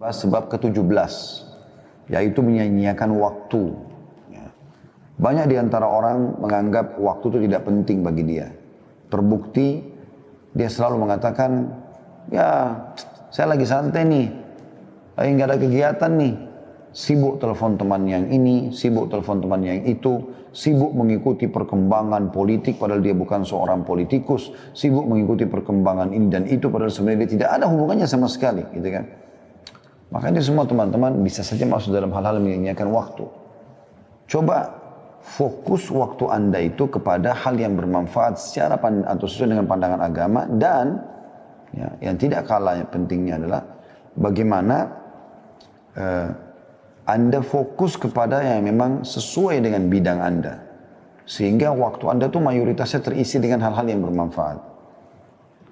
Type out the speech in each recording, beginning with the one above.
Sebab ke-17, yaitu menyanyiakan waktu. Banyak di antara orang menganggap waktu itu tidak penting bagi dia. Terbukti dia selalu mengatakan, ya saya lagi santai nih, lagi nggak ada kegiatan nih. Sibuk telepon teman yang ini, sibuk telepon teman yang itu, sibuk mengikuti perkembangan politik padahal dia bukan seorang politikus, sibuk mengikuti perkembangan ini dan itu padahal sebenarnya dia tidak ada hubungannya sama sekali, gitu kan. Makanya semua teman-teman bisa saja masuk dalam hal-hal yang menyanyiakan waktu. Coba fokus waktu Anda itu kepada hal yang bermanfaat secara atau sesuai dengan pandangan agama, dan ya, yang tidak kalah pentingnya adalah bagaimana Anda fokus kepada yang memang sesuai dengan bidang Anda. Sehingga waktu Anda tuh mayoritasnya terisi dengan hal-hal yang bermanfaat.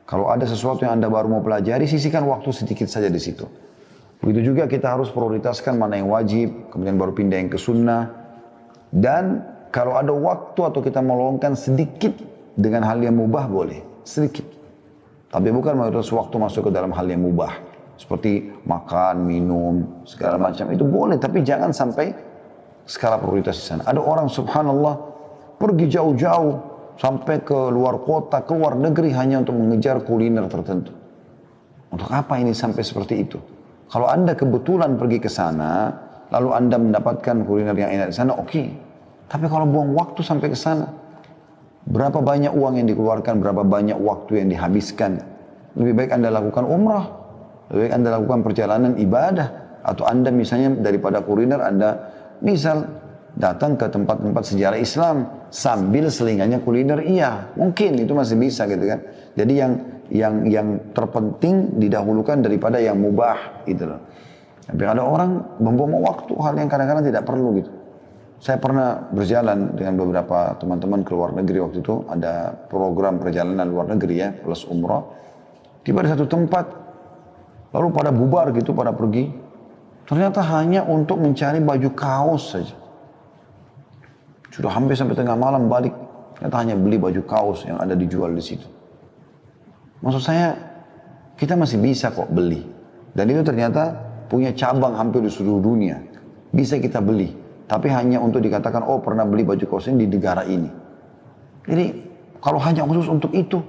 Kalau ada sesuatu yang Anda baru mau pelajari, sisihkan waktu sedikit saja di situ. Begitu juga kita harus prioritaskan mana yang wajib, kemudian baru pindah yang ke sunnah. Dan kalau ada waktu atau kita meluangkan sedikit dengan hal yang mubah boleh, sedikit. Tapi bukan mayoritas waktu masuk ke dalam hal yang mubah. Seperti makan, minum, segala macam. Itu boleh, tapi jangan sampai skala prioritas di sana. Ada orang subhanallah pergi jauh-jauh sampai ke luar kota, ke luar negeri hanya untuk mengejar kuliner tertentu. Untuk apa ini sampai seperti itu? Kalau Anda kebetulan pergi ke sana, lalu Anda mendapatkan kuliner yang enak di sana, oke. Tapi kalau buang waktu sampai ke sana, berapa banyak uang yang dikeluarkan, berapa banyak waktu yang dihabiskan. Lebih baik Anda lakukan umrah, lebih baik Anda lakukan perjalanan ibadah, atau Anda misalnya daripada kuliner, Anda misal datang ke tempat-tempat sejarah Islam, sambil selingannya kuliner, iya, mungkin itu masih bisa gitu kan. Jadi yang terpenting didahulukan daripada yang mubah gitu loh. Tapi ada orang membuang waktu hal yang kadang-kadang tidak perlu gitu. Saya pernah berjalan dengan beberapa teman-teman ke luar negeri waktu itu, ada program perjalanan luar negeri ya, plus umrah. Tiba di satu tempat, lalu pada bubar gitu, pada pergi. Ternyata hanya untuk mencari baju kaos saja. Sudah hampir sampai tengah malam balik, ternyata hanya beli baju kaos yang ada dijual di situ. Maksud saya, kita masih bisa kok beli. Dan itu ternyata punya cabang hampir di seluruh dunia. Bisa kita beli. Tapi hanya untuk dikatakan, oh pernah beli baju kaos ini di negara ini. Jadi, kalau hanya khusus untuk itu,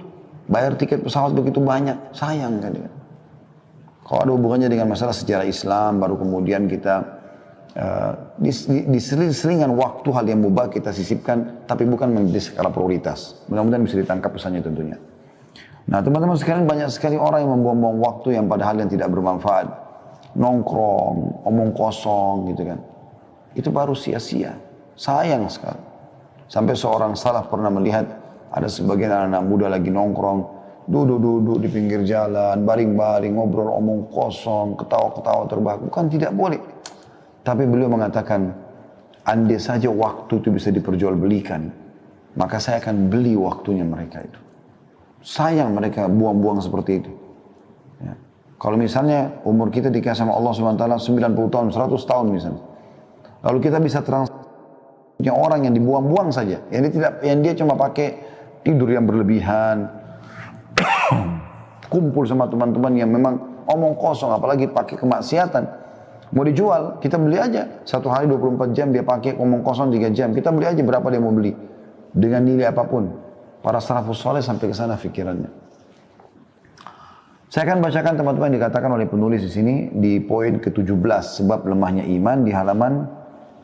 bayar tiket pesawat begitu banyak, sayang kan. Kalau ada hubungannya dengan masalah sejarah Islam, baru kemudian kita di selingan waktu hal yang mubah kita sisipkan, tapi bukan menjadi skala prioritas. Mudah-mudahan bisa ditangkap pesannya tentunya. Nah teman-teman sekalian, banyak sekali orang yang membuang-buang waktu yang pada hal yang tidak bermanfaat. Nongkrong, omong kosong gitu kan. Itu baru sia-sia. Sayang sekali. Sampai seorang salaf pernah melihat ada sebagian anak-anak muda lagi nongkrong, duduk-duduk di pinggir jalan, baring-baring, ngobrol omong kosong, ketawa-ketawa terbahak-bahkan tidak boleh. Tapi beliau mengatakan, andai saja waktu itu bisa diperjualbelikan, maka saya akan beli waktunya mereka itu. Sayang mereka buang-buang seperti itu. Ya. Kalau misalnya umur kita dikasih sama Allah SWT 90 tahun, 100 tahun misalnya. Lalu kita bisa punya orang yang dibuang-buang saja. Yang dia cuma pakai tidur yang berlebihan, kumpul sama teman-teman yang memang omong kosong, apalagi pakai kemaksiatan. Mau dijual, kita beli aja. Satu hari 24 jam dia pakai omong kosong 3 jam. Kita beli aja berapa dia mau beli. Dengan nilai apapun. Para salafus saleh sampai ke sana pikirannya. Saya akan bacakan teman-teman yang dikatakan oleh penulis di sini di poin ke-17 sebab lemahnya iman di halaman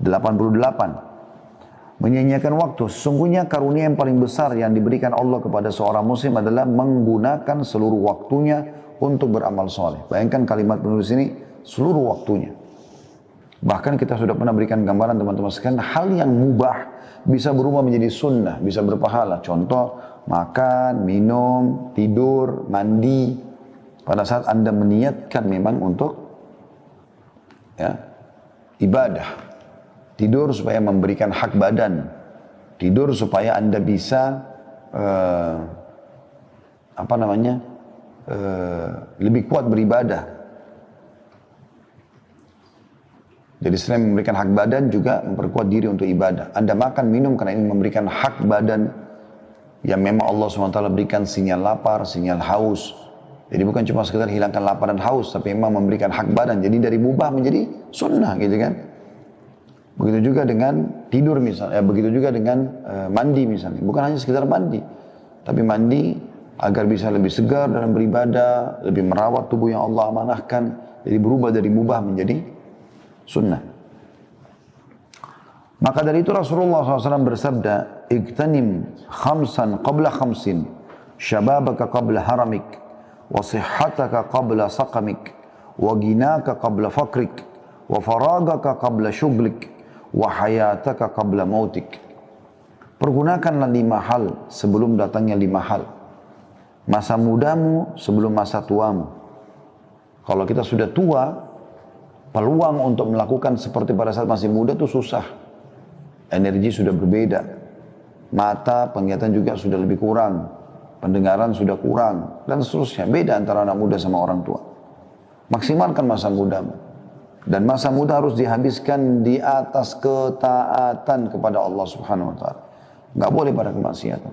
88. Menyanyiakan waktu. Sesungguhnya karunia yang paling besar yang diberikan Allah kepada seorang muslim adalah menggunakan seluruh waktunya untuk beramal soleh. Bayangkan kalimat penulis ini, seluruh waktunya. Bahkan kita sudah pernah berikan gambaran teman-teman sekalian, hal yang mubah bisa berubah menjadi sunnah, bisa berpahala. Contoh, makan, minum, tidur, mandi. Pada saat Anda meniatkan memang untuk ya, ibadah. Tidur supaya memberikan hak badan. Tidur supaya Anda bisa lebih kuat beribadah. Jadi selain memberikan hak badan juga memperkuat diri untuk ibadah. Anda makan, minum karena ini memberikan hak badan yang memang Allah SWT berikan sinyal lapar, sinyal haus. Jadi bukan cuma sekedar hilangkan lapar dan haus, tapi memang memberikan hak badan. Jadi dari mubah menjadi sunnah gitu kan. Begitu juga dengan tidur misalnya, begitu juga dengan mandi misalnya. Bukan hanya sekedar mandi, tapi mandi agar bisa lebih segar dalam beribadah, lebih merawat tubuh yang Allah amanahkan. Jadi berubah dari mubah menjadi sunnah. Maka dari itu Rasulullah SAW bersabda, "Igtanim khamsan qabla khamsin, syababaka qabla haramik, wa sihhataka qabla saqamik, wa ginaka qabla fakrik, wa faragaka qabla syuglik, wa hayataka qabla mautik." Pergunakanlah 5 hal sebelum datangnya 5 hal. Masa mudamu sebelum masa tuamu. Kalau kita sudah tua, peluang untuk melakukan seperti pada saat masih muda itu susah. Energi sudah berbeda. Mata, penglihatan juga sudah lebih kurang. Pendengaran sudah kurang. Dan seterusnya. Beda antara anak muda sama orang tua. Maksimalkan masa mudamu. Dan masa muda harus dihabiskan di atas ketaatan kepada Allah Subhanahu wa ta'ala. Nggak boleh pada kemaksiatan.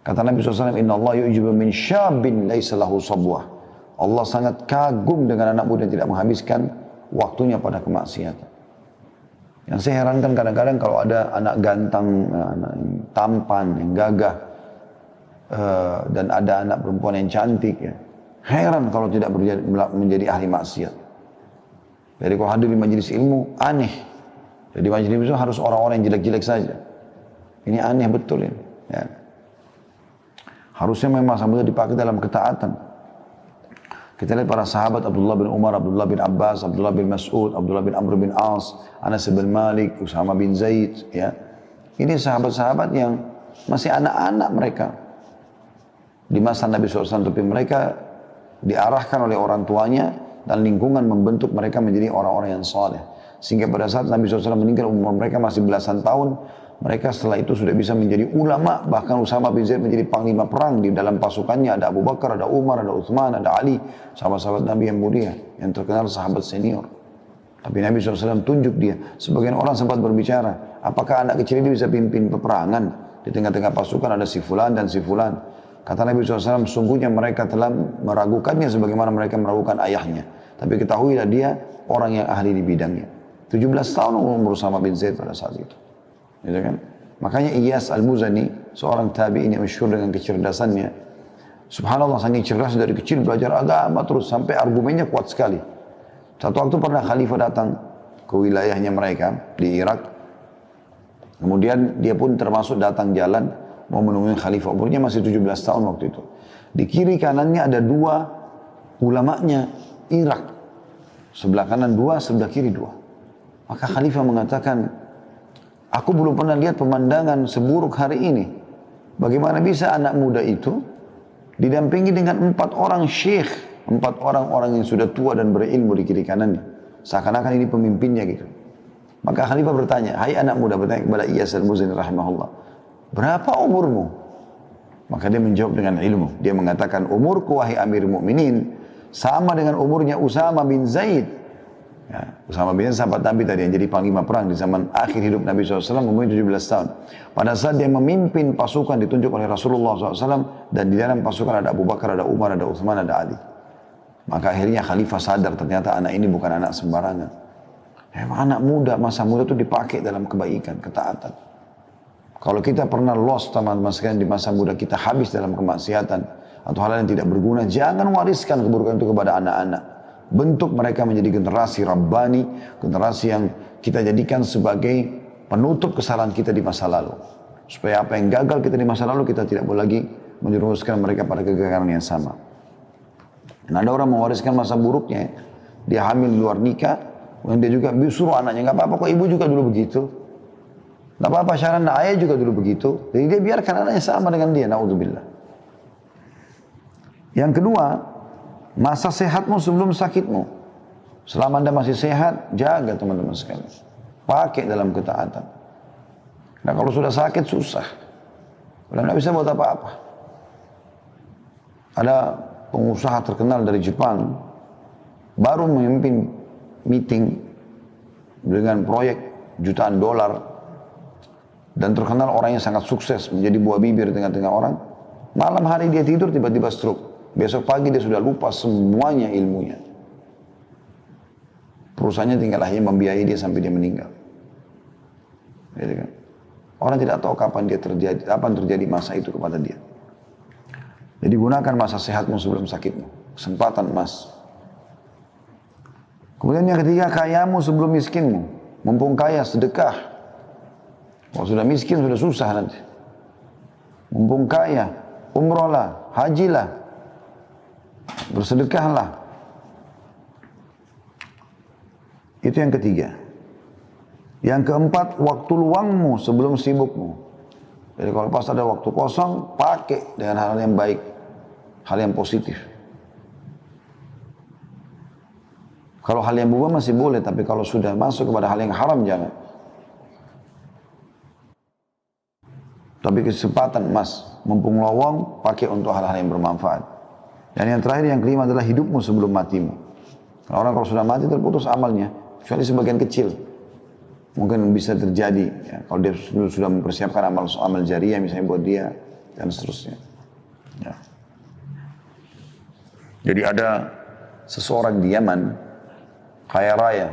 Kata Nabi SAW, "Inna Allah yu'jibu min syabin laysa lahu sabwah." Allah sangat kagum dengan anak muda yang tidak menghabiskan waktunya pada kemaksiatan. Yang saya herankan kadang-kadang kalau ada anak ganteng, anak yang tampan, yang gagah, dan ada anak perempuan yang cantik, ya. Heran kalau tidak menjadi ahli maksiat. Jadi kalau hadir di majelis ilmu, aneh. Jadi majelis ilmu harus orang-orang yang jelek-jelek saja. Ini aneh betul ini. Ya. Harusnya memang masa muda dipakai dalam ketaatan. Kita lihat para sahabat Abdullah bin Umar, Abdullah bin Abbas, Abdullah bin Mas'ud, Abdullah bin Amr bin As, Anas bin Malik, Usama bin Zaid. Ya. Ini sahabat-sahabat yang masih anak-anak mereka. Di masa Nabi SAW, tapi mereka diarahkan oleh orang tuanya dan lingkungan membentuk mereka menjadi orang-orang yang saleh. Sehingga pada saat Nabi SAW meninggal, umur mereka masih belasan tahun, mereka setelah itu sudah bisa menjadi ulama, bahkan Usama bin Zaid menjadi panglima perang. Di dalam pasukannya ada Abu Bakar, ada Umar, ada Uthman, ada Ali, sahabat-sahabat Nabi yang mulia, yang terkenal sahabat senior. Tapi Nabi SAW tunjuk dia. Sebagian orang sempat berbicara, apakah anak kecil ini bisa pimpin peperangan? Di tengah-tengah pasukan ada si fulan dan si fulan. Kata Nabi SAW, sungguhnya mereka telah meragukannya sebagaimana mereka meragukan ayahnya. Tapi ketahuilah dia orang yang ahli di bidangnya. 17 tahun umur Usama bin Zaid pada saat itu. Gitu kan? Makanya Iyas Al-Muzani, seorang tabi'in yang masyhur dengan kecerdasannya. Subhanallah, saking cerdas dari kecil belajar agama terus sampai argumennya kuat sekali. Satu waktu pernah khalifah datang ke wilayahnya mereka di Irak. Kemudian dia pun termasuk datang jalan mau menemui khalifah. Umurnya masih 17 tahun waktu itu. Di kiri kanannya ada 2 ulamanya Irak. Sebelah kanan 2, sebelah kiri 2. Maka khalifah mengatakan, "Aku belum pernah lihat pemandangan seburuk hari ini. Bagaimana bisa anak muda itu didampingi dengan 4 orang syekh, 4 orang yang sudah tua dan berilmu di kiri kanannya. Seakan-akan ini pemimpinnya gitu." Maka khalifah bertanya, "Hai anak muda," bertanya kepada Iyas Al-Muzani rahimahullah, "berapa umurmu?" Maka dia menjawab dengan ilmu. Dia mengatakan, "Umurku wahai Amir Mu'minin sama dengan umurnya Usama bin Zaid." Ya, Usama bin Zaid sahabat Nabi tadi yang jadi panglima perang di zaman akhir hidup Nabi SAW, umurnya 17 tahun. Pada saat dia memimpin pasukan ditunjuk oleh Rasulullah SAW, dan di dalam pasukan ada Abu Bakar, ada Umar, ada Uthman, ada Ali. Maka akhirnya khalifah sadar ternyata anak ini bukan anak sembarangan. Anak muda, masa muda itu dipakai dalam kebaikan, ketaatan. Kalau kita pernah lost teman-teman sekalian di masa muda kita habis dalam kemaksiatan atau hal yang tidak berguna, jangan wariskan keburukan itu kepada anak-anak. Bentuk mereka menjadi generasi Rabbani, generasi yang kita jadikan sebagai penutup kesalahan kita di masa lalu. Supaya apa yang gagal kita di masa lalu, kita tidak boleh lagi menjerumuskan mereka pada kegagalan yang sama. Dan ada orang mewariskan masa buruknya, dia hamil di luar nikah, dan dia juga suruh anaknya, "Gak apa-apa kok ibu juga dulu begitu. Gak apa-apa Syarana, ayah juga dulu begitu." Jadi dia biarkan anaknya sama dengan dia, na'udzubillah. Yang kedua, masa sehatmu sebelum sakitmu. Selama Anda masih sehat, jaga teman-teman sekalian. Pakai dalam ketaatan. Nah kalau sudah sakit, susah. Udah nggak bisa buat apa-apa. Ada pengusaha terkenal dari Jepang, baru memimpin meeting dengan proyek jutaan dolar, dan terkenal orangnya sangat sukses, menjadi buah bibir di tengah-tengah orang. Malam hari dia tidur, tiba-tiba stroke. Besok pagi dia sudah lupa semuanya ilmunya. Perusahaannya tinggal hanya membiayai dia sampai dia meninggal. Gitu kan? Orang tidak tahu kapan terjadi masa itu kepada dia. Jadi gunakan masa sehatmu sebelum sakitmu. Kesempatan emas. Kemudian yang ketiga, kayamu sebelum miskinmu. Mumpung kaya, sedekah. Kalau sudah miskin, sudah susah nanti. Mumpung kaya, umrohlah, hajilah. Bersedekahlah. Itu yang ketiga. Yang keempat, waktu luangmu sebelum sibukmu. Jadi kalau pas ada waktu kosong, pakai dengan hal yang baik, hal yang positif. Kalau hal yang mubah masih boleh, tapi kalau sudah masuk kepada hal yang haram, jangan. Tapi kesempatan emas, mumpung lowong, pakai untuk hal-hal yang bermanfaat. Dan yang terakhir, yang kelima adalah hidupmu sebelum matimu. Orang kalau sudah mati terputus amalnya, kecuali sebagian kecil. Mungkin bisa terjadi, ya, kalau dia sudah mempersiapkan amal jariah misalnya buat dia, dan seterusnya. Ya. Jadi ada seseorang di Yaman, kaya raya,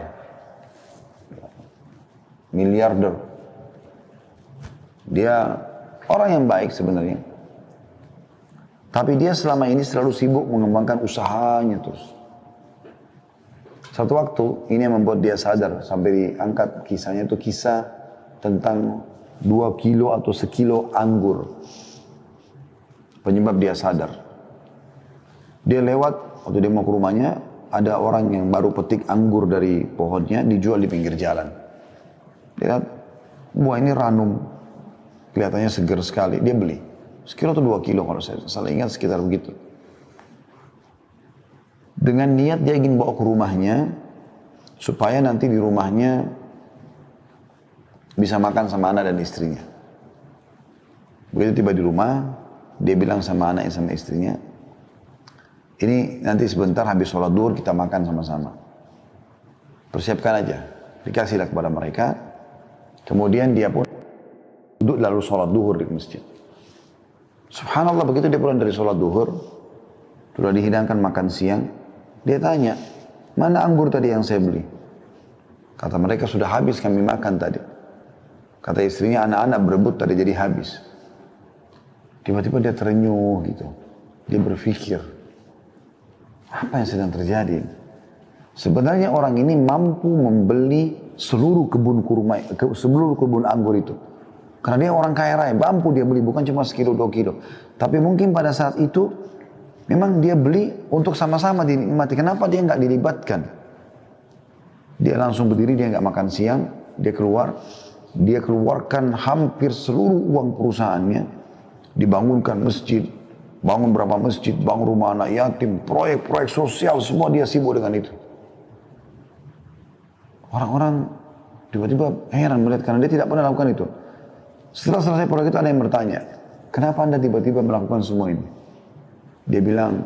miliarder. Dia orang yang baik sebenarnya. Tapi dia selama ini selalu sibuk mengembangkan usahanya terus. Satu waktu, ini yang membuat dia sadar, sampai diangkat kisahnya itu kisah tentang 2 kilo atau sekilo anggur. Penyebab dia sadar. Dia lewat, waktu dia mau ke rumahnya, ada orang yang baru petik anggur dari pohonnya, dijual di pinggir jalan. Dia lihat, buah ini ranum, kelihatannya segar sekali, dia beli. Sekilo atau 2 kilo kalau saya salah ingat sekitar begitu. Dengan niat dia ingin bawa ke rumahnya, supaya nanti di rumahnya bisa makan sama anak dan istrinya. Begitu tiba di rumah, dia bilang sama anaknya sama istrinya, ini nanti sebentar habis sholat duhur kita makan sama-sama. Persiapkan aja, dikasihlah kepada mereka. Kemudian dia pun duduk lalu sholat duhur di masjid. Subhanallah, begitu dia pulang dari sholat duhur, sudah dihidangkan makan siang, dia tanya, mana anggur tadi yang saya beli? Kata mereka, sudah habis kami makan tadi. Kata istrinya, anak-anak berebut tadi jadi habis. Tiba-tiba dia terenyuh gitu. Dia berpikir, apa yang sedang terjadi? Sebenarnya orang ini mampu membeli seluruh kebun kurma, seluruh kebun anggur itu. Karena dia orang kaya raya, mampu dia beli, bukan cuma sekilo 2 kilo. Tapi mungkin pada saat itu, memang dia beli untuk sama-sama dinikmati. Kenapa dia nggak dilibatkan? Dia langsung berdiri, dia nggak makan siang, dia keluarkan hampir seluruh uang perusahaannya, dibangunkan masjid, bangun berapa masjid, bangun rumah anak yatim, proyek-proyek sosial, semua dia sibuk dengan itu. Orang-orang tiba-tiba heran melihat karena dia tidak pernah lakukan itu. Setelah selesai proyek itu ada yang bertanya, kenapa Anda tiba-tiba melakukan semua ini? Dia bilang,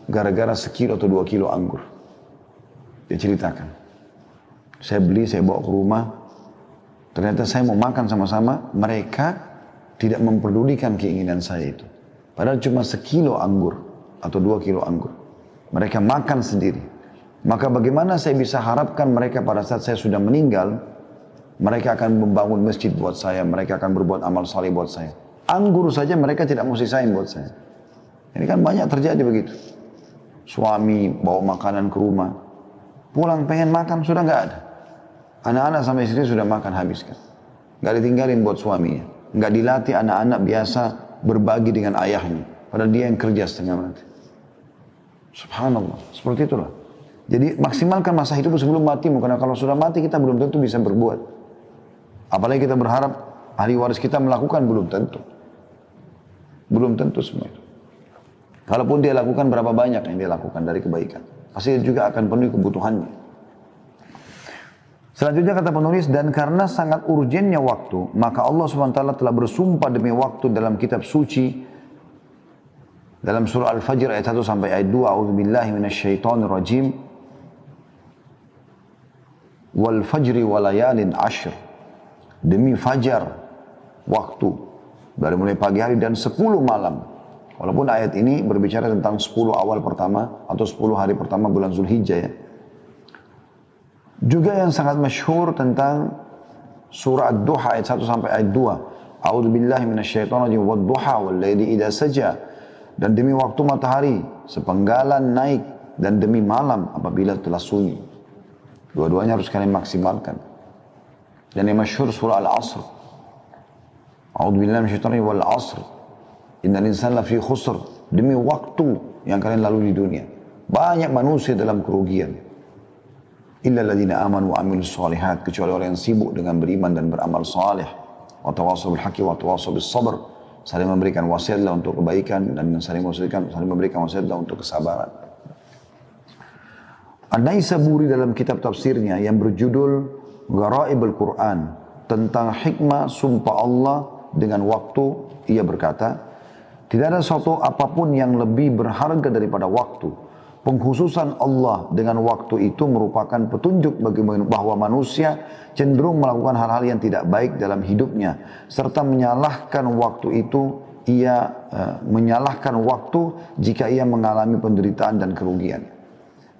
gara-gara sekilo atau 2 kilo anggur. Dia ceritakan. Saya beli, saya bawa ke rumah. Ternyata saya mau makan sama-sama. Mereka tidak memperdulikan keinginan saya itu. Padahal cuma sekilo anggur atau 2 kilo anggur. Mereka makan sendiri. Maka bagaimana saya bisa harapkan mereka pada saat saya sudah meninggal, mereka akan membangun masjid buat saya, mereka akan berbuat amal saleh buat saya. Anggur saja mereka tidak mau sisain buat saya. Ini kan banyak terjadi begitu. Suami bawa makanan ke rumah, pulang pengen makan sudah nggak ada. Anak-anak sama istri sudah makan habiskan. Nggak ditinggalin buat suaminya. Nggak dilatih anak-anak biasa berbagi dengan ayahnya. Padahal dia yang kerja setengah mati. Subhanallah, seperti itulah. Jadi maksimalkan masa hidup sebelum matimu. Karena kalau sudah mati kita belum tentu bisa berbuat. Apalagi kita berharap ahli waris kita melakukan, belum tentu. Belum tentu semua itu. Kalaupun dia lakukan, berapa banyak yang dia lakukan dari kebaikan. Pasti dia juga akan penuhi kebutuhannya. Selanjutnya kata penulis, dan karena sangat urgennya waktu, maka Allah SWT telah bersumpah demi waktu dalam kitab suci, dalam surah Al-Fajr ayat 1 sampai ayat 2, A'udzubillahi minasyaitonirrajim, wal fajri walayalin ashr, demi fajar, waktu, dari mulai pagi hari dan 10 malam. Walaupun ayat ini berbicara tentang 10 awal pertama atau 10 hari pertama bulan Zulhijjah ya. Juga yang sangat masyhur tentang surah Ad-Duha ayat 1 sampai ayat 2. A'udzu billahi minasyaitonir rajim wad-duha wal-laili idza saja. Dan demi waktu matahari sepenggalan naik dan demi malam apabila telah sunyi. Dua-duanya harus kalian maksimalkan. Dan yang masyhur surah Al-Asr. A'udzu billahi minasyaitonir rajim wal-'asr. Innal insana lafi khusr. Demi waktu yang kalian lalui di dunia. Banyak manusia dalam kerugian. Illa alladziina aamanu wa 'amilus shalihat, kecuali orang yang sibuk dengan beriman dan beramal saleh. Wa tawassaw bil haqqi wa tawassaw bis sabr. Saling memberikan wasiatlah untuk kebaikan dan saling memberikan wasiatlah untuk kesabaran. An-Naisaburi dalam kitab tafsirnya yang berjudul Gharaibul Quran tentang hikmah sumpah Allah dengan waktu, ia berkata, tidak ada suatu apapun yang lebih berharga daripada waktu. Pengkhususan Allah dengan waktu itu merupakan petunjuk bagi bahwa manusia cenderung melakukan hal-hal yang tidak baik dalam hidupnya, serta menyalahkan waktu itu. Ia menyalahkan waktu jika ia mengalami penderitaan dan kerugian.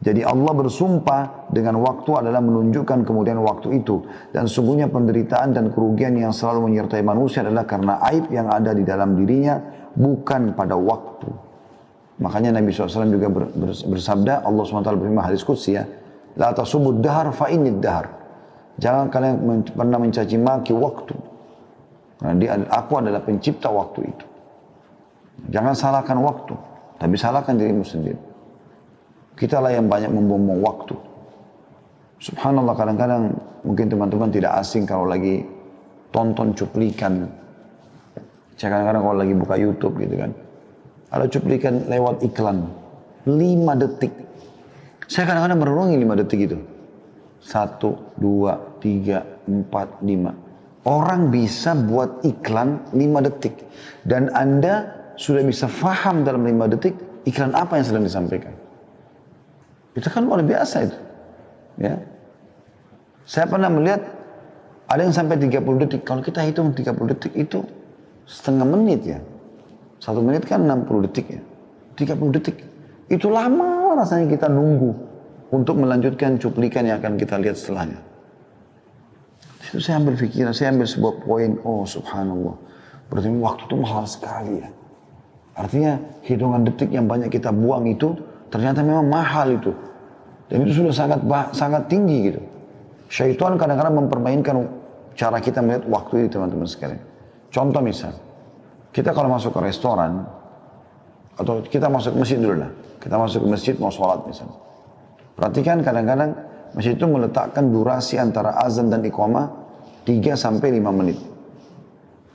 Jadi Allah bersumpah dengan waktu adalah menunjukkan kemudian waktu itu. Dan sungguhnya penderitaan dan kerugian yang selalu menyertai manusia adalah karena aib yang ada di dalam dirinya, bukan pada waktu. Makanya Nabi SAW juga bersabda, Allah SWT berfirman hadis qudsi ya, La tasubud dahar fa innid dahar. Jangan kalian pernah mencaci maki waktu. Karena aku adalah pencipta waktu itu. Jangan salahkan waktu, tapi salahkan dirimu sendiri. Kita lah yang banyak membuang waktu. Subhanallah, kadang-kadang mungkin teman-teman tidak asing kalau lagi tonton cuplikan. Saya kadang-kadang kalau lagi buka YouTube gitu kan, ada cuplikan lewat iklan 5 detik. Saya kadang-kadang merenungi 5 detik itu. 1, 2, 3, 4, 5. Orang bisa buat iklan 5 detik. Dan Anda sudah bisa faham dalam 5 detik iklan apa yang sedang disampaikan. Itu kan luar biasa itu. Ya. Saya pernah melihat ada yang sampai 30 detik. Kalau kita hitung 30 detik itu setengah menit ya. 1 menit kan 60 detik ya. 30 detik. Itu lama rasanya kita nunggu untuk melanjutkan cuplikan yang akan kita lihat setelahnya. Itu saya ambil pikiran, saya ambil sebuah poin. Oh subhanallah. Berarti waktu itu mahal sekali ya. Artinya hitungan detik yang banyak kita buang itu ternyata memang mahal itu. Dan itu sudah sangat tinggi gitu. Syaitan kadang-kadang mempermainkan cara kita melihat waktu ini teman-teman sekalian. Contoh misal, kita kalau masuk ke restoran, atau kita masuk ke masjid dulu lah. Kita masuk ke masjid mau sholat misalnya. Perhatikan kadang-kadang masjid itu meletakkan durasi antara azan dan iqamah 3 sampai 5 menit.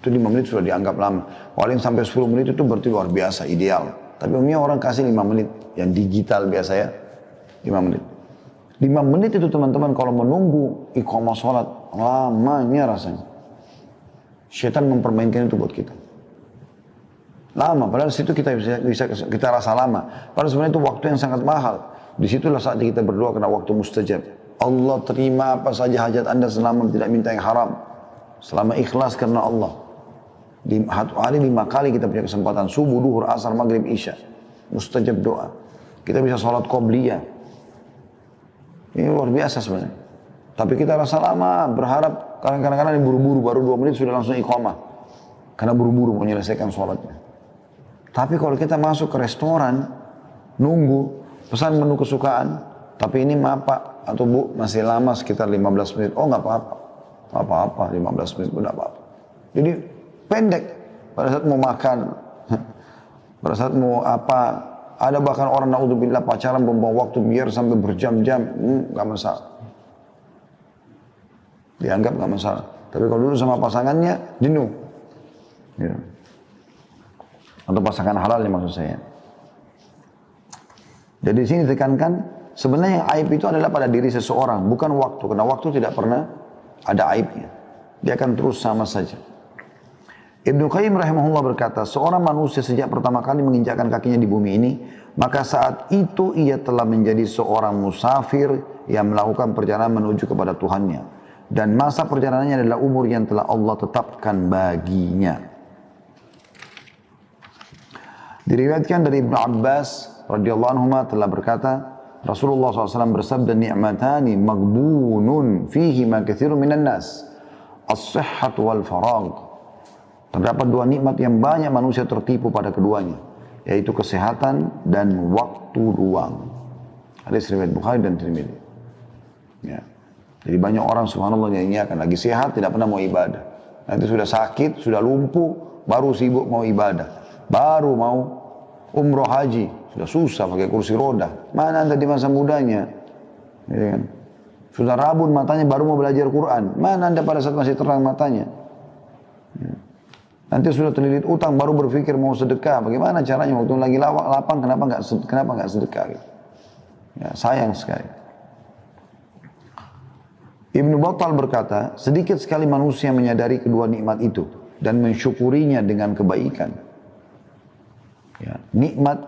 Itu 5 menit sudah dianggap lama. Paling sampai 10 menit itu berarti luar biasa, ideal. Tapi umumnya orang kasih 5 menit. Yang digital biasa ya, 5 menit. 5 menit itu teman-teman kalau menunggu iqamah sholat, lamanya rasanya. Syaitan mempermainkan itu buat kita. Lama, padahal situ kita bisa kita rasa lama. Padahal sebenarnya itu waktu yang sangat mahal. Disitulah saat kita berdoa karena waktu mustajab. Allah terima apa saja hajat anda selama tidak minta yang haram. Selama ikhlas karena Allah. Di hari 5 kali kita punya kesempatan. Subuh, duhur, asar, maghrib, isya. Mustajab doa. Kita bisa sholat qobliyah. Ini luar biasa sebenarnya. Tapi kita rasa lama, berharap kadang-kadang buru-buru, baru 2 menit sudah langsung iqamah. Karena buru-buru mau menyelesaikan sholatnya. Tapi kalau kita masuk ke restoran, nunggu, pesan menu kesukaan, tapi ini maaf Pak, atau Bu, masih lama sekitar 15 menit. Oh nggak apa-apa. Nggak apa-apa, 15 menit pun nggak apa-apa. Jadi pendek. Pada saat mau makan, pada saat mau apa, ada bahkan orang naudzubillah pacaran membawa waktu biar sampai berjam-jam, nggak masalah. Dianggap nggak masalah. Tapi kalau dulu sama pasangannya, jenuh. Ya. Atau pasangan halal ya maksud saya. Jadi di sini ditekankan, sebenarnya yang aib itu adalah pada diri seseorang, bukan waktu. Karena waktu tidak pernah ada aibnya. Dia akan terus sama saja. Ibnu Qayyim rahimahullah berkata, seorang manusia sejak pertama kali menginjakkan kakinya di bumi ini, maka saat itu ia telah menjadi seorang musafir yang melakukan perjalanan menuju kepada Tuhannya. Dan masa perjalanannya adalah umur yang telah Allah tetapkan baginya. Diriwayatkan dari Ibnu Abbas radhiyallahu anhu telah berkata, Rasulullah SAW bersabda, ni'matani maghbunun fihi ma katsirun minan nas, as-sihhat wal faragh. Terdapat dua nikmat yang banyak manusia tertipu pada keduanya, yaitu kesehatan dan waktu luang. Hadis riwayat Bukhari dan Tirmidzi. Ya. Jadi banyak orang subhanallah nyanyiakan lagi sehat tidak pernah mau ibadah. Nanti sudah sakit, sudah lumpuh, baru sibuk mau ibadah. Baru mau umroh haji, sudah susah pakai kursi roda. Mana anda di masa mudanya? Ya kan? Sudah rabun matanya baru mau belajar Quran. Mana anda pada saat masih terang matanya? Ya. Nanti sudah terlilit utang baru berpikir mau sedekah. Bagaimana caranya waktu lagi lapang kenapa nggak sedekah? Gitu. Ya, sayang sekali. Ibnu Battal berkata, sedikit sekali manusia menyadari kedua nikmat itu dan mensyukurinya dengan kebaikan. Ya, nikmat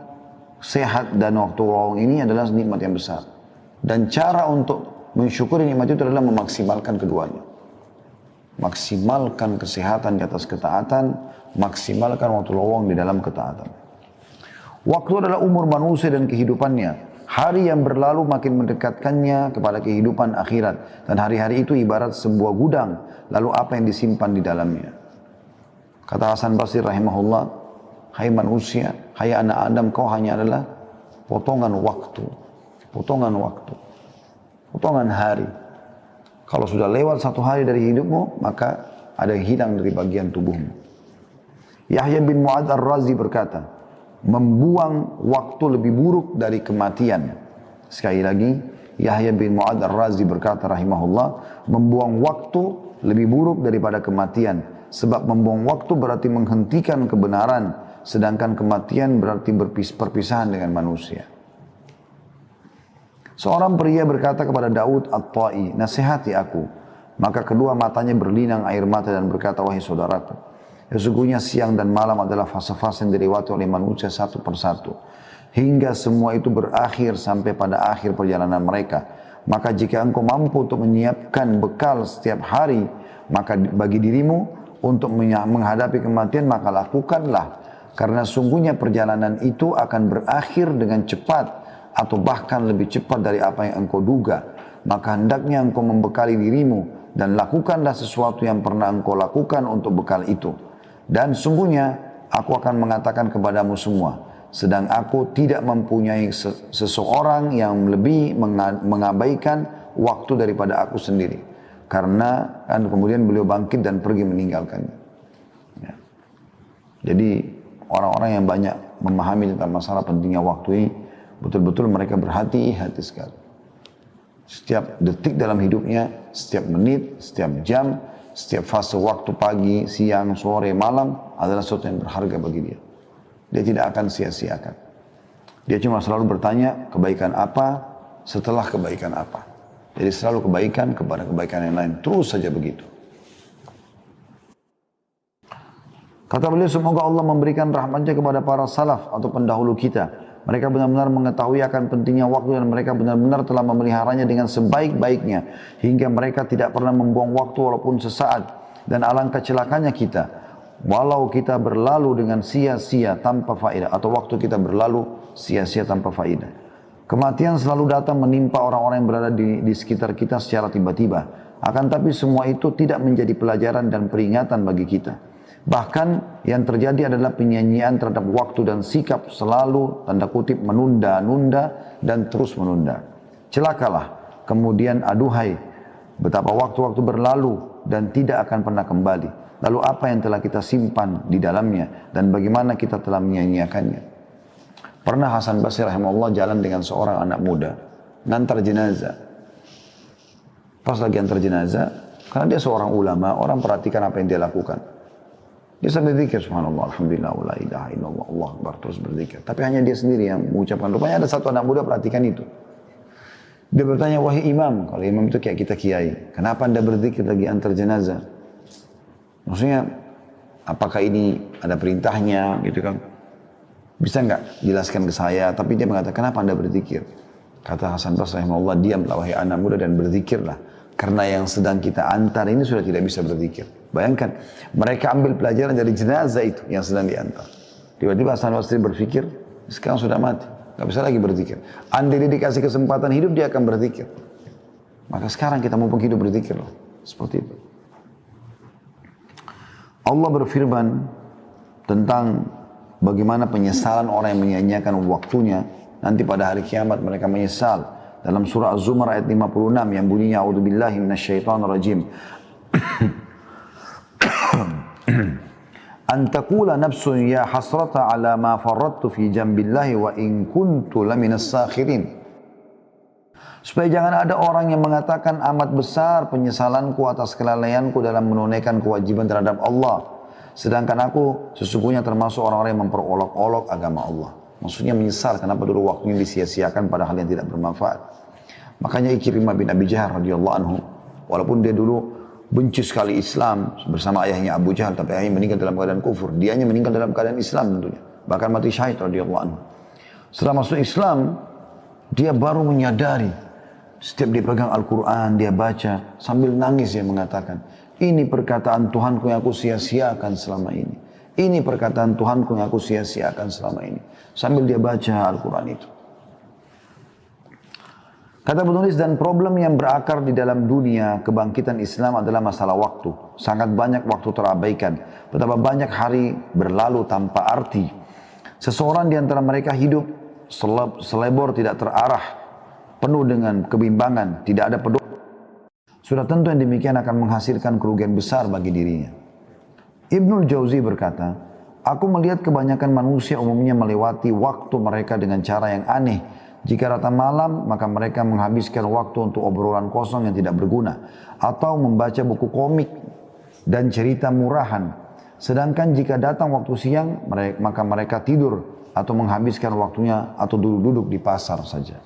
sehat dan waktu luang ini adalah nikmat yang besar. Dan cara untuk mensyukuri nikmat itu adalah memaksimalkan keduanya. Maksimalkan kesehatan di atas ketaatan, maksimalkan waktu luang di dalam ketaatan. Waktu adalah umur manusia dan kehidupannya. Hari yang berlalu makin mendekatkannya kepada kehidupan akhirat. Dan hari-hari itu ibarat sebuah gudang. Lalu apa yang disimpan di dalamnya? Kata Hasan Basri rahimahullah, hai manusia, hai anak Adam, kau hanya adalah potongan waktu. Potongan waktu. Potongan hari. Kalau sudah lewat satu hari dari hidupmu, maka ada yang hilang dari bagian tubuhmu. Yahya bin Mu'adz Ar-Razi berkata, membuang waktu lebih buruk dari kematian. Sekali lagi, Yahya bin Mu'adz Ar-Razi berkata rahimahullah, membuang waktu lebih buruk daripada kematian. Sebab membuang waktu berarti menghentikan kebenaran, sedangkan kematian berarti perpisahan dengan manusia. Seorang pria berkata kepada Daud At-Ta'i, nasihati aku. Maka kedua matanya berlinang air mata dan berkata, wahai saudaraku, sesungguhnya siang dan malam adalah fase-fase yang dilewati oleh manusia satu persatu. Hingga semua itu berakhir sampai pada akhir perjalanan mereka. Maka jika engkau mampu untuk menyiapkan bekal setiap hari, maka bagi dirimu untuk menghadapi kematian, maka lakukanlah. Karena sungguhnya perjalanan itu akan berakhir dengan cepat, atau bahkan lebih cepat dari apa yang engkau duga. Maka hendaknya engkau membekali dirimu dan lakukanlah sesuatu yang pernah engkau lakukan untuk bekal itu. Dan sungguhnya aku akan mengatakan kepadamu semua, sedang aku tidak mempunyai seseorang yang lebih mengabaikan waktu daripada aku sendiri. Karena kan kemudian beliau bangkit dan pergi meninggalkannya. Ya. Jadi orang-orang yang banyak memahami tentang masalah pentingnya waktu ini, betul-betul mereka berhati-hati sekali. Setiap detik dalam hidupnya, setiap menit, setiap jam, setiap fase waktu pagi, siang, sore, malam adalah sesuatu yang berharga bagi dia. Dia tidak akan sia-siakan. Dia cuma selalu bertanya kebaikan apa setelah kebaikan apa. Jadi selalu kebaikan kepada kebaikan yang lain. Terus saja begitu. Kata beliau, semoga Allah memberikan rahmatnya kepada para salaf atau pendahulu kita. Mereka benar-benar mengetahui akan pentingnya waktu dan mereka benar-benar telah memeliharanya dengan sebaik-baiknya. Hingga mereka tidak pernah membuang waktu walaupun sesaat. Dan alangkah celakanya kita, walau kita berlalu dengan sia-sia tanpa faedah. Atau waktu kita berlalu sia-sia tanpa faedah. Kematian selalu datang menimpa orang-orang yang berada di sekitar kita secara tiba-tiba. Akan tapi semua itu tidak menjadi pelajaran dan peringatan bagi kita. Bahkan yang terjadi adalah penyanyian terhadap waktu dan sikap selalu tanda kutip menunda-nunda dan terus menunda. Celakalah, kemudian aduhai, betapa waktu-waktu berlalu dan tidak akan pernah kembali. Lalu apa yang telah kita simpan di dalamnya dan bagaimana kita telah menyanyiakannya. Pernah Hasan Basri rahimahullah jalan dengan seorang anak muda, ngantar jenazah. Pas lagi antar jenazah, karena dia seorang ulama, orang perhatikan apa yang dia lakukan. Dia sambil berzikir, subhanallah, alhamdulillah, la ilaha illallah, Allah akbar, terus berzikir. Tapi hanya dia sendiri yang mengucapkan. Rupanya ada satu anak muda perhatikan itu. Dia bertanya, wahai imam, kalau imam itu kayak kita kiai, kenapa anda berzikir lagi antar jenazah? Maksudnya, apakah ini ada perintahnya, gitu kan? Bisa nggak jelaskan ke saya? Tapi dia mengatakan, kenapa anda berzikir? Kata Hasan Basri rahimahullah, diamlah wahai anak muda dan berzikirlah. Karena yang sedang kita antar ini sudah tidak bisa berzikir. Bayangkan, mereka ambil pelajaran dari jenazah itu yang sedang diantar. Tiba-tiba Hasan Basri berpikir, sekarang sudah mati, nggak bisa lagi berzikir. Andai dia dikasih kesempatan hidup, dia akan berzikir. Maka sekarang kita mumpung hidup berzikir loh. Seperti itu. Allah berfirman tentang bagaimana penyesalan orang yang menyia-nyiakan waktunya. Nanti pada hari kiamat mereka menyesal. Dalam surah Az-Zumar ayat 56 yang bunyinya A'udzubillahi minasyaitonirrajim. Antakula nafsun ya hasrata ala ma farrattu fi jambillahi wa in kuntu laminas sakhirin. Supaya jangan ada orang yang mengatakan amat besar penyesalanku atas kelalaianku dalam menunaikan kewajiban terhadap Allah. Sedangkan aku sesungguhnya termasuk orang-orang yang memperolok-olok agama Allah. Maksudnya menyesal kenapa dulu waktunya disia-siakan pada hal yang tidak bermanfaat. Makanya Ikrimah bin Abi Jahal radhiyallahu anhu, walaupun dia dulu benci sekali Islam bersama ayahnya Abu Jahal, tapi ayahnya meninggal dalam keadaan kufur. Dianya meninggal dalam keadaan Islam tentunya. Bahkan mati syahid radhiyallahu anhu. Setelah masuk Islam, dia baru menyadari. Setiap dia pegang Al-Quran, dia baca, sambil nangis dia mengatakan, ini perkataan Tuhanku yang aku sia-siakan selama ini. Ini perkataan Tuhanku yang aku sia-siakan selama ini. Sambil dia baca Al-Quran itu. Kata penulis, dan problem yang berakar di dalam dunia kebangkitan Islam adalah masalah waktu. Sangat banyak waktu terabaikan. Betapa banyak hari berlalu tanpa arti. Seseorang di antara mereka hidup selebor tidak terarah, penuh dengan kebimbangan, tidak ada pedoman. Sudah tentu yang demikian akan menghasilkan kerugian besar bagi dirinya. Ibnul Jauzi berkata, aku melihat kebanyakan manusia umumnya melewati waktu mereka dengan cara yang aneh. Jika rata malam, maka mereka menghabiskan waktu untuk obrolan kosong yang tidak berguna. Atau membaca buku komik dan cerita murahan. Sedangkan jika datang waktu siang, maka mereka tidur atau menghabiskan waktunya atau duduk-duduk di pasar saja.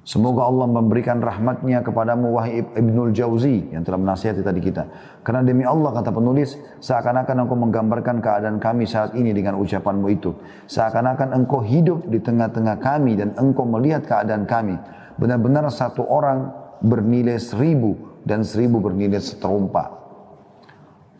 Semoga Allah memberikan rahmatnya kepadamu wahai Ibnul Jauzi yang telah menasihati tadi kita. Karena demi Allah kata penulis, seakan-akan engkau menggambarkan keadaan kami saat ini dengan ucapanmu itu. Seakan-akan engkau hidup di tengah-tengah kami dan engkau melihat keadaan kami. Benar-benar satu orang bernilai 1000 dan 1000 bernilai seterumpa.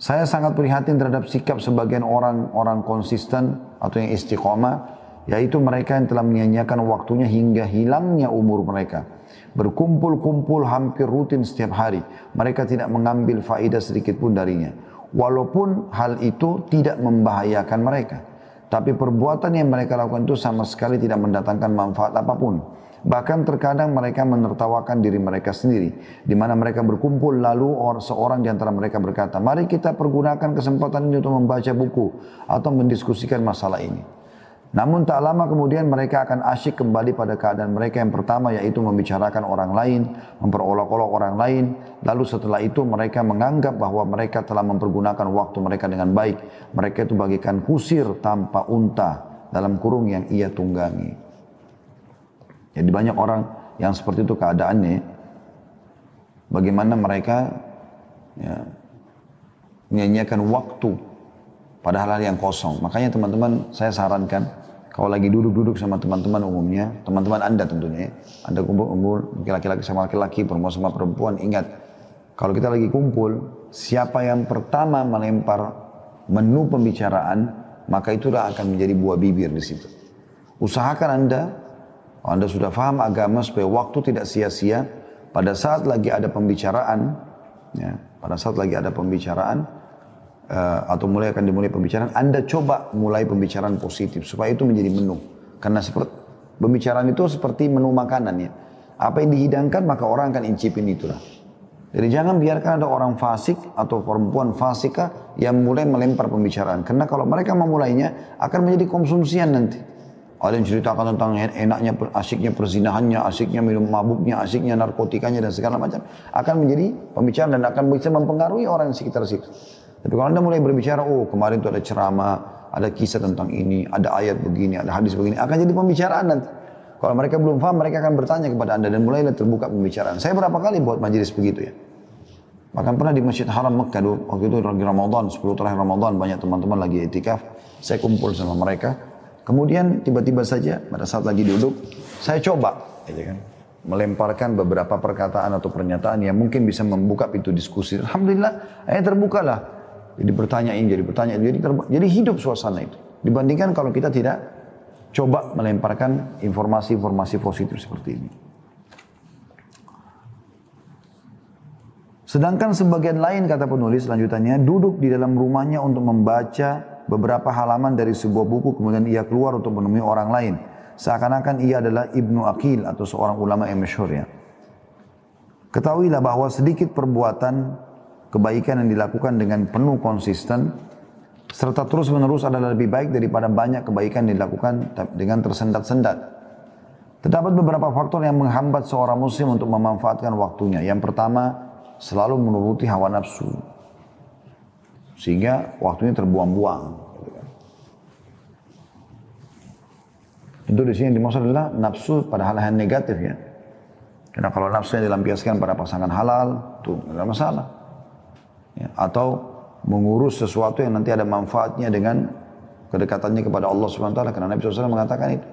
Saya sangat prihatin terhadap sikap sebagian orang konsisten atau yang istiqomah, yaitu mereka yang telah menyia-nyiakan waktunya hingga hilangnya umur mereka. Berkumpul-kumpul hampir rutin setiap hari. Mereka tidak mengambil faedah sedikit pun darinya. Walaupun hal itu tidak membahayakan mereka. Tapi perbuatan yang mereka lakukan itu sama sekali tidak mendatangkan manfaat apapun. Bahkan terkadang mereka menertawakan diri mereka sendiri. Di mana mereka berkumpul lalu seorang di antara mereka berkata, mari kita pergunakan kesempatan ini untuk membaca buku atau mendiskusikan masalah ini. Namun tak lama kemudian mereka akan asyik kembali pada keadaan mereka yang pertama, yaitu membicarakan orang lain, memperolok-olok orang lain. Lalu setelah itu mereka menganggap bahwa mereka telah mempergunakan waktu mereka dengan baik. Mereka itu bagaikan kusir tanpa unta dalam kurung yang ia tunggangi. Jadi banyak orang yang seperti itu keadaannya. Bagaimana mereka menyanyiakan waktu pada hal-hal yang kosong. Makanya teman-teman, saya sarankan kalau lagi duduk-duduk sama teman-teman umumnya, teman-teman Anda tentunya, Anda kumpul-kumpul laki-laki sama laki-laki, perempuan sama perempuan, ingat, kalau kita lagi kumpul, siapa yang pertama melempar menu pembicaraan, maka itulah akan menjadi buah bibir di situ. Usahakan Anda, kalau Anda sudah paham agama, supaya waktu tidak sia-sia, pada saat lagi ada pembicaraan, atau akan dimulai pembicaraan, Anda coba mulai pembicaraan positif supaya itu menjadi menu. Karena pembicaraan itu seperti menu makanan ya. Apa yang dihidangkan maka orang akan incipin itulah. Jadi jangan biarkan ada orang fasik atau perempuan fasika yang mulai melempar pembicaraan. Karena kalau mereka memulainya akan menjadi konsumsian nanti. Ada yang ceritakan tentang enaknya, asiknya perzinahannya, asiknya minum mabuknya, asiknya narkotikanya dan segala macam. Akan menjadi pembicaraan dan akan bisa mempengaruhi orang di sekitar situ. Tapi kalau Anda mulai berbicara, oh kemarin itu ada ceramah, ada kisah tentang ini, ada ayat begini, ada hadis begini, akan jadi pembicaraan nanti. Kalau mereka belum paham, mereka akan bertanya kepada Anda dan mulailah terbuka pembicaraan. Saya berapa kali buat majelis begitu ya. Bahkan pernah di Masjid Haram Mekah, waktu itu lagi Ramadan, 10 terakhir Ramadan, banyak teman-teman lagi itikaf, saya kumpul sama mereka. Kemudian tiba-tiba saja pada saat lagi duduk, saya coba melemparkan beberapa perkataan atau pernyataan yang mungkin bisa membuka pintu diskusi. Alhamdulillah, terbukalah. Jadi bertanya, jadi hidup suasana itu. Dibandingkan kalau kita tidak coba melemparkan informasi-informasi positif seperti ini. Sedangkan sebagian lain, kata penulis selanjutnya, duduk di dalam rumahnya untuk membaca beberapa halaman dari sebuah buku, kemudian ia keluar untuk menemui orang lain. Seakan-akan ia adalah Ibnu Aqil atau seorang ulama yang masyhur ya. Ketahuilah bahwa sedikit perbuatan kebaikan yang dilakukan dengan penuh konsisten, serta terus menerus adalah lebih baik daripada banyak kebaikan yang dilakukan dengan tersendat-sendat. Terdapat beberapa faktor yang menghambat seorang muslim untuk memanfaatkan waktunya. Yang pertama, selalu menuruti hawa nafsu, sehingga waktunya terbuang-buang. Itu di sini yang dimaksud adalah nafsu pada hal-hal negatif ya. Karena kalau nafsu yang dilampiaskan pada pasangan halal, itu tidak ada masalah. Ya, atau mengurus sesuatu yang nanti ada manfaatnya dengan kedekatannya kepada Allah SWT. Karena Nabi SAW mengatakan itu.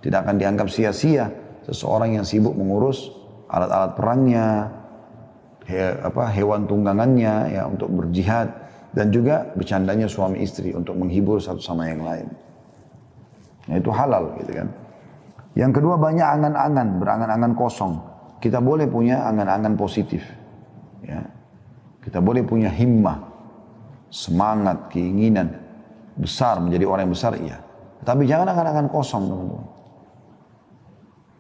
Tidak akan dianggap sia-sia seseorang yang sibuk mengurus alat-alat perangnya, hewan tunggangannya ya untuk berjihad, dan juga bercandanya suami istri untuk menghibur satu sama yang lain. Nah, itu halal gitu kan. Yang kedua, banyak angan-angan, berangan-angan kosong. Kita boleh punya angan-angan positif. Ya. Kita boleh punya himmah, semangat, keinginan besar, menjadi orang yang besar, iya. Tapi jangan angan-angan kosong, teman-teman.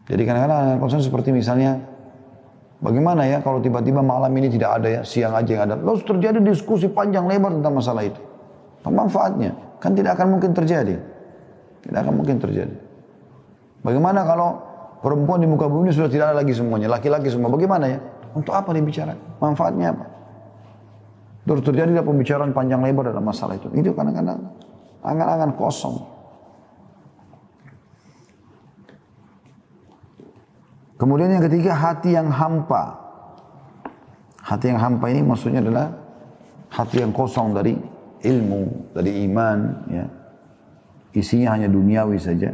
Jadi kadang-kadang angan kosong seperti misalnya, bagaimana ya kalau tiba-tiba malam ini tidak ada ya, siang aja yang ada. Lalu terjadi diskusi panjang lebar tentang masalah itu. Apa manfaatnya? Kan tidak akan mungkin terjadi. Tidak akan mungkin terjadi. Bagaimana kalau perempuan di muka bumi sudah tidak ada lagi semuanya, laki-laki semua, bagaimana ya? Untuk apa dibicarakan? Manfaatnya apa? Terus terjadi pembicaraan panjang lebar dalam masalah itu. Itu kadang-kadang angan-angan kosong. Kemudian yang ketiga, hati yang hampa. Hati yang hampa ini maksudnya adalah hati yang kosong dari ilmu, dari iman, ya. Isinya hanya duniawi saja.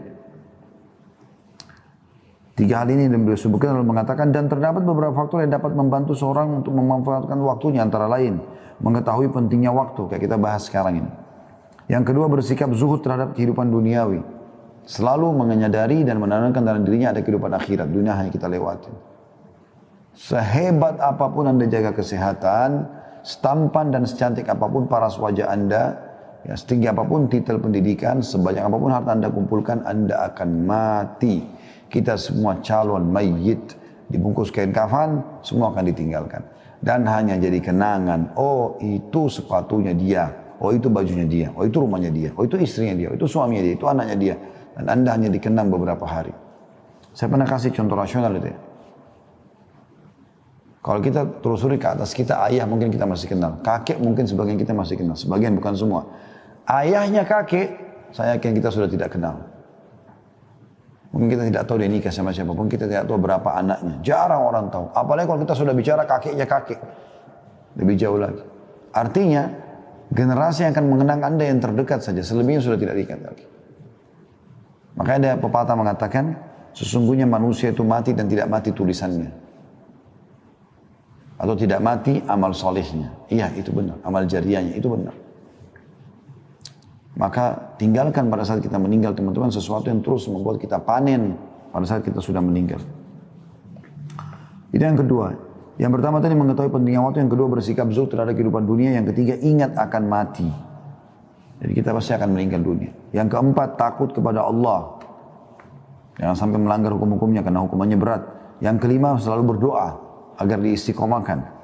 Tiga hal ini yang beliau sebutkan lalu mengatakan, dan terdapat beberapa faktor yang dapat membantu seorang untuk memanfaatkan waktunya, antara lain mengetahui pentingnya waktu, kayak kita bahas sekarang ini. Yang kedua, bersikap zuhud terhadap kehidupan duniawi, selalu menyadari dan menanamkan dalam dirinya ada kehidupan akhirat, dunia hanya kita lewati. Sehebat apapun Anda jaga kesehatan, setampan dan secantik apapun paras wajah Anda, ya, setinggi apapun titel pendidikan, sebanyak apapun harta Anda kumpulkan, Anda akan mati. Kita semua calon mayit, dibungkus kain kafan, semua akan ditinggalkan. Dan hanya jadi kenangan, oh itu sepatunya dia, oh itu bajunya dia, oh itu rumahnya dia, oh itu istrinya dia, oh itu suaminya dia, itu anaknya dia. Dan Anda hanya dikenang beberapa hari. Saya pernah kasih contoh rasional itu ya. Kalau kita telusuri ke atas kita, ayah mungkin kita masih kenal. Kakek mungkin sebagian kita masih kenal, sebagian bukan semua. Ayahnya kakek, saya yakin kita sudah tidak kenal. Mungkin kita tidak tahu dia nikah sama siapa, pun kita tidak tahu berapa anaknya. Jarang orang tahu. Apalagi kalau kita sudah bicara kakeknya kakek. Lebih jauh lagi. Artinya, generasi yang akan mengenang Anda yang terdekat saja, selebihnya sudah tidak diingat lagi. Makanya ada pepatah mengatakan, sesungguhnya manusia itu mati dan tidak mati tulisannya. Atau tidak mati amal solehnya. Iya, itu benar. Amal jariahnya, itu benar. Maka tinggalkan pada saat kita meninggal, teman-teman, sesuatu yang terus membuat kita panen pada saat kita sudah meninggal. Itu yang kedua. Yang pertama tadi mengetahui pentingnya waktu. Yang kedua, bersikap zuhud terhadap kehidupan dunia. Yang ketiga, ingat akan mati. Jadi kita pasti akan meninggal dunia. Yang keempat, takut kepada Allah. Jangan sampai melanggar hukum-hukumnya karena hukumannya berat. Yang kelima, selalu berdoa agar diistiqomahkan.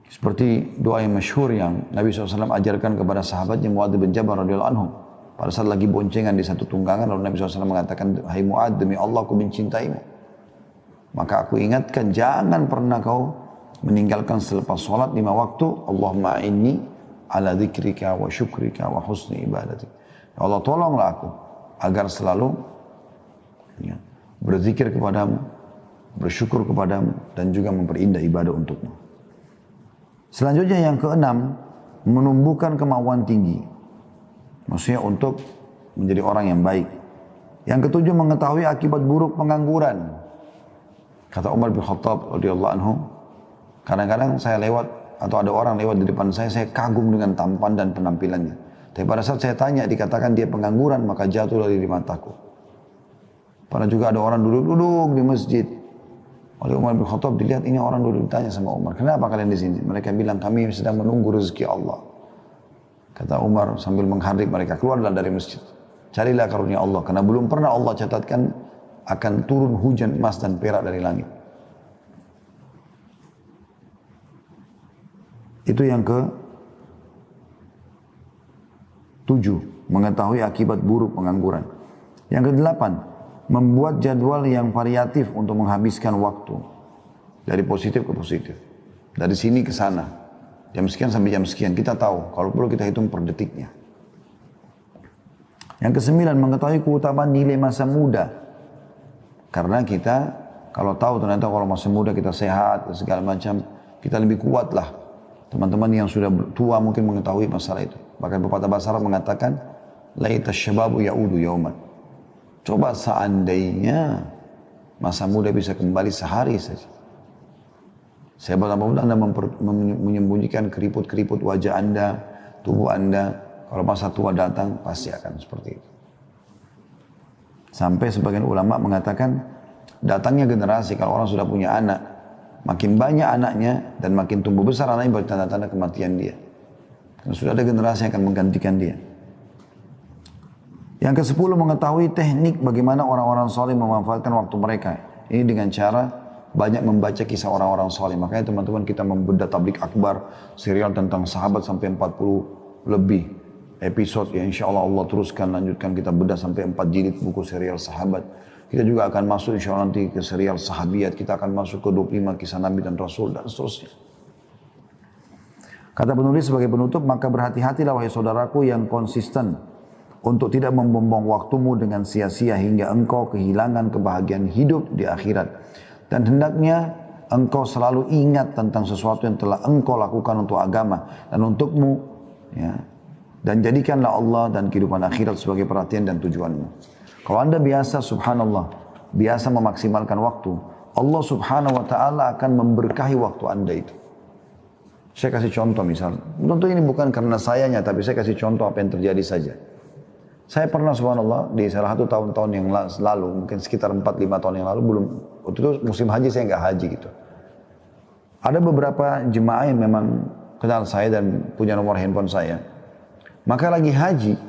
Seperti doa yang masyhur yang Nabi SAW ajarkan kepada sahabatnya Mu'adz bin Jabal radhiyallahu anhu. Pada saat lagi boncengan di satu tunggangan, lalu Nabi SAW mengatakan, hai Mu'adz, demi Allah aku mencintaimu. Maka aku ingatkan, jangan pernah kau meninggalkan selepas sholat 5 waktu. Allahumma inni ala dzikrika wa syukrika wa husni ibadatik. Ya Allah, tolonglah aku agar selalu ya, berzikir kepadamu, bersyukur kepadamu, dan juga memperindah ibadah untukmu. Selanjutnya yang keenam, menumbuhkan kemauan tinggi. Maksudnya untuk menjadi orang yang baik. Yang ketujuh, mengetahui akibat buruk pengangguran. Kata Umar bin Khattab radhiyallahu anhu, kadang-kadang saya lewat atau ada orang lewat di depan saya kagum dengan tampan dan penampilannya. Tapi pada saat saya tanya, dikatakan dia pengangguran, maka jatuh dari mataku. Pernah juga ada orang duduk-duduk di masjid. Oleh Umar bin Khattab dilihat ini orang duduk, ditanya sama Umar, kenapa kalian di sini? Mereka bilang kami sedang menunggu rezeki Allah. Kata Umar sambil menghardik mereka, keluarlah dari masjid. Carilah karunia Allah, karena belum pernah Allah catatkan akan turun hujan emas dan perak dari langit. Itu yang ke-7, mengetahui akibat buruk pengangguran. Yang ke-8, membuat jadwal yang variatif untuk menghabiskan waktu. Dari positif ke positif. Dari sini ke sana. Jam sekian sampai jam sekian. Kita tahu. Kalau perlu kita hitung per detiknya. Yang ke-9, mengetahui keutamaan nilai masa muda. Karena kita kalau tahu ternyata kalau masa muda kita sehat dan segala macam. Kita lebih kuat lah. Teman-teman yang sudah tua mungkin mengetahui masalah itu. Bahkan pepatah bahasa Arab mengatakan, laita syababu ya'udu yauman. Coba seandainya masa muda bisa kembali sehari saja. Saya berapa Anda menyembunyikan keriput-keriput wajah Anda, tubuh Anda. Kalau masa tua datang, pasti akan seperti itu. Sampai sebagian ulama mengatakan, datangnya generasi kalau orang sudah punya anak, makin banyak anaknya dan makin tumbuh besar anaknya bertanda-tanda kematian dia. Karena sudah ada generasi yang akan menggantikan dia. Yang ke-10, mengetahui teknik bagaimana orang-orang soleh memanfaatkan waktu mereka. Ini dengan cara banyak membaca kisah orang-orang soleh. Makanya teman-teman kita membedah tablik akbar, serial tentang sahabat sampai 40 lebih episode. Ya insya Allah Allah teruskan, lanjutkan kita bedah sampai 4 jilid buku serial sahabat. Kita juga akan masuk insya Allah nanti ke serial sahabiat. Kita akan masuk ke 25 kisah Nabi dan Rasul dan seterusnya. Kata penulis sebagai penutup, maka berhati-hatilah wahai saudaraku yang konsisten untuk tidak membuang waktumu dengan sia-sia hingga engkau kehilangan kebahagiaan hidup di akhirat. Dan hendaknya engkau selalu ingat tentang sesuatu yang telah engkau lakukan untuk agama dan untukmu. Ya. Dan jadikanlah Allah dan kehidupan akhirat sebagai perhatian dan tujuanmu. Kalau Anda biasa, subhanallah, biasa memaksimalkan waktu, Allah subhanahu wa ta'ala akan memberkahi waktu Anda itu. Saya kasih contoh misal, tentu ini bukan karena sayanya, tapi saya kasih contoh apa yang terjadi saja. Saya pernah subhanallah di salah satu tahun-tahun yang lalu, mungkin sekitar 4-5 tahun yang lalu, waktu itu musim haji saya nggak haji gitu. Ada beberapa jemaah yang memang kenal saya dan punya nomor handphone saya. Maka lagi haji,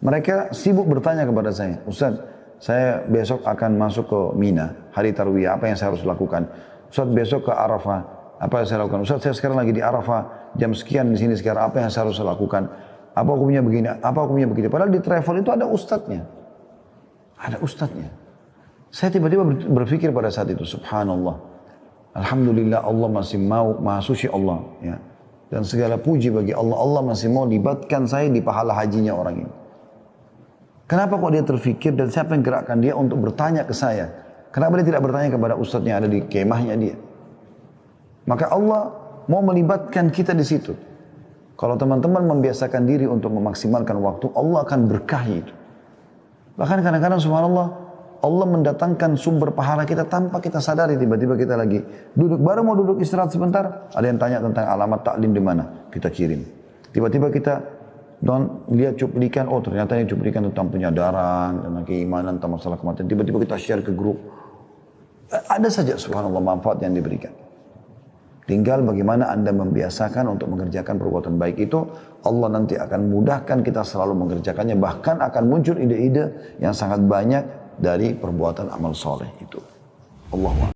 mereka sibuk bertanya kepada saya, Ustaz, saya besok akan masuk ke Mina, hari Tarwiyah, apa yang saya harus lakukan? Ustaz, besok ke Arafah, apa yang saya lakukan? Ustaz, saya sekarang lagi di Arafah, jam sekian di sini sekarang, apa yang saya harus lakukan? Apa hukumnya begini, apa hukumnya begitu. Padahal di travel itu ada ustadznya. Ada ustadznya. Saya tiba-tiba berpikir pada saat itu, subhanallah. Alhamdulillah Allah masih mau, maha suci Allah. Ya. Dan segala puji bagi Allah. Allah masih mau libatkan saya di pahala hajinya orang ini. Kenapa kok dia terfikir dan siapa yang gerakkan dia untuk bertanya ke saya? Kenapa dia tidak bertanya kepada ustadznya yang ada di kemahnya dia? Maka Allah mau melibatkan kita di situ. Kalau teman-teman membiasakan diri untuk memaksimalkan waktu, Allah akan berkahi itu. Bahkan kadang-kadang subhanallah, Allah mendatangkan sumber pahala kita tanpa kita sadari. Tiba-tiba kita lagi duduk, baru mau duduk istirahat sebentar, ada yang tanya tentang alamat taklim di mana, kita kirim. Tiba-tiba kita lihat cuplikan, oh ternyata ini cuplikan tentang penyadaran, tentang keimanan, tentang masalah kematian. Tiba-tiba kita share ke grup. Ada saja subhanallah manfaat yang diberikan. Tinggal bagaimana Anda membiasakan untuk mengerjakan perbuatan baik itu, Allah nanti akan mudahkan kita selalu mengerjakannya. Bahkan akan muncul ide-ide yang sangat banyak dari perbuatan amal soleh itu. Allahu a'lam.